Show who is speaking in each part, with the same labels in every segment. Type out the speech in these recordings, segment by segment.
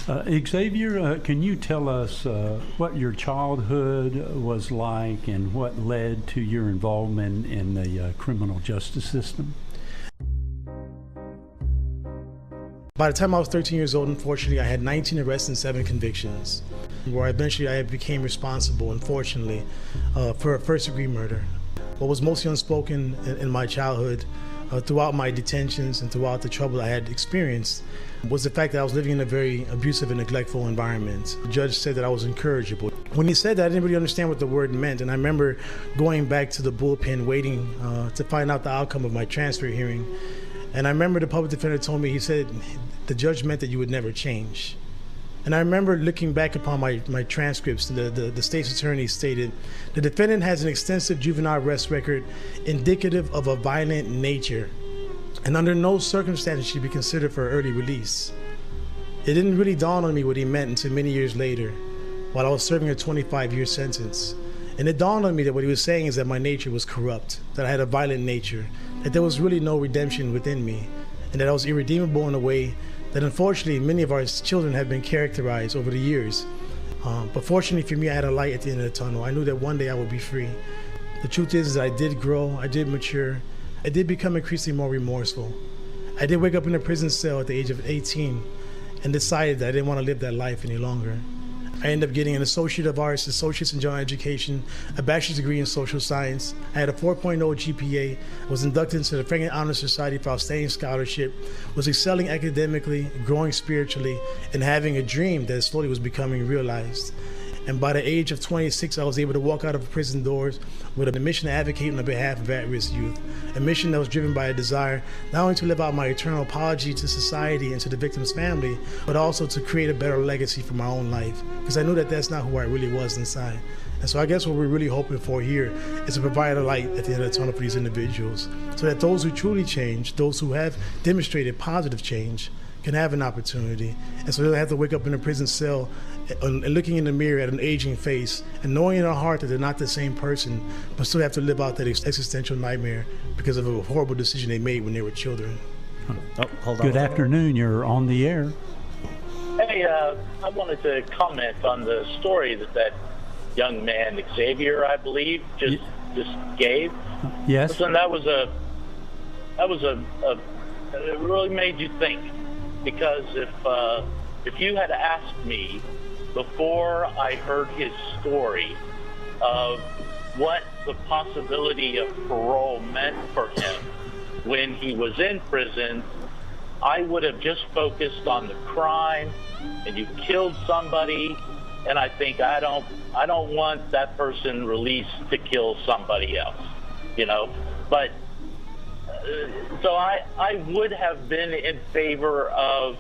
Speaker 1: Xavier, can you tell us what your childhood was like and what led to your involvement in the criminal justice system?
Speaker 2: By the time I was 13 years old, unfortunately, I had 19 arrests and 7 convictions, where eventually I became responsible, unfortunately, for a first-degree murder. What was mostly unspoken in my childhood, throughout my detentions and throughout the trouble I had experienced, was the fact that I was living in a very abusive and neglectful environment. The judge said that I was incorrigible. When he said that, I didn't really understand what the word meant, and I remember going back to the bullpen waiting to find out the outcome of my transfer hearing. And I remember the public defender told me, he said, the judge meant that you would never change. And I remember looking back upon my transcripts, the state's attorney stated, the defendant has an extensive juvenile arrest record indicative of a violent nature, and under no circumstances should be considered for early release. It didn't really dawn on me what he meant until many years later, while I was serving a 25-year sentence. And it dawned on me that what he was saying is that my nature was corrupt, that I had a violent nature, that there was really no redemption within me, and that I was irredeemable in a way that unfortunately many of our children have been characterized over the years. But fortunately for me, I had a light at the end of the tunnel. I knew that one day I would be free. The truth is that I did grow, I did mature, I did become increasingly more remorseful. I did wake up in a prison cell at the age of 18 and decided that I didn't want to live that life any longer. I ended up getting an Associate of Arts, Associates in General Education, a bachelor's degree in social science. I had a 4.0 GPA, was inducted into the Franklin Honor Society for Outstanding Scholarship, was excelling academically, growing spiritually, and having a dream that slowly was becoming realized. And by the age of 26, I was able to walk out of prison doors with a mission to advocate on behalf of at-risk youth, a mission that was driven by a desire not only to live out my eternal apology to society and to the victim's family, but also to create a better legacy for my own life, because I knew that that's not who I really was inside. And so I guess what we're really hoping for here is to provide a light at the end of the tunnel for these individuals, so that those who truly change, those who have demonstrated positive change, can have an opportunity. And so they'll have to wake up in a prison cell and looking in the mirror at an aging face and knowing in their heart that they're not the same person, but still have to live out that existential nightmare because of a horrible decision they made when they were children.
Speaker 3: Oh, hold on.
Speaker 1: Good afternoon, you're on the air.
Speaker 4: Hey, I wanted to comment on the story that young man, Xavier, I believe, just gave.
Speaker 1: Yes.
Speaker 4: Listen, it really made you think. Because if you had asked me before I heard his story of what the possibility of parole meant for him when he was in prison, I would have just focused on the crime, and you killed somebody, and I think I don't want that person released to kill somebody else, you know. But so I would have been in favor of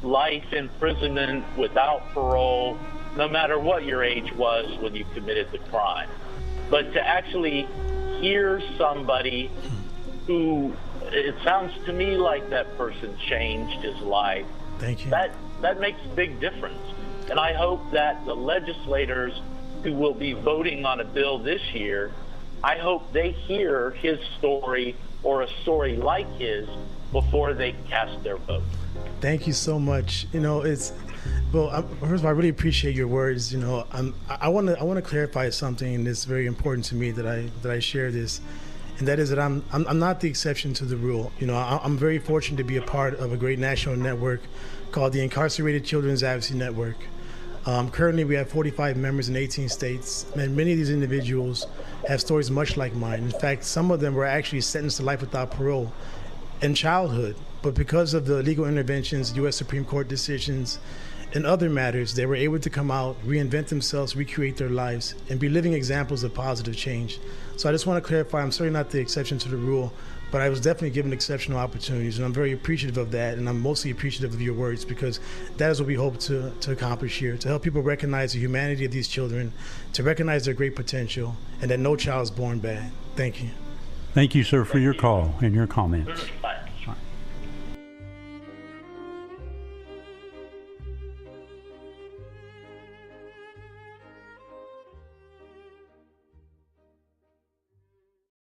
Speaker 4: life imprisonment without parole, no matter what your age was when you committed the crime. But to actually hear somebody who, it sounds to me like that person changed his life.
Speaker 2: Thank you.
Speaker 4: That makes a big difference. And I hope that the legislators who will be voting on a bill this year, I hope they hear his story or a story like his before they cast their vote.
Speaker 2: Thank you so much. You know, first of all, I really appreciate your words. You know, I want to clarify something that's very important to me that I share this, and that is that I'm not the exception to the rule. You know, I'm very fortunate to be a part of a great national network called the Incarcerated Children's Advocacy Network. Currently, we have 45 members in 18 states, and many of these individuals have stories much like mine. In fact, some of them were actually sentenced to life without parole in childhood, but because of the legal interventions, U.S. Supreme Court decisions, and other matters, they were able to come out, reinvent themselves, recreate their lives, and be living examples of positive change. So I just want to clarify, I'm certainly not the exception to the rule, but I was definitely given exceptional opportunities, and I'm very appreciative of that, and I'm mostly appreciative of your words, because that is what we hope to accomplish here, to help people recognize the humanity of these children, to recognize their great potential, and that no child is born bad. Thank you.
Speaker 1: Thank you, sir, for your call and your comments.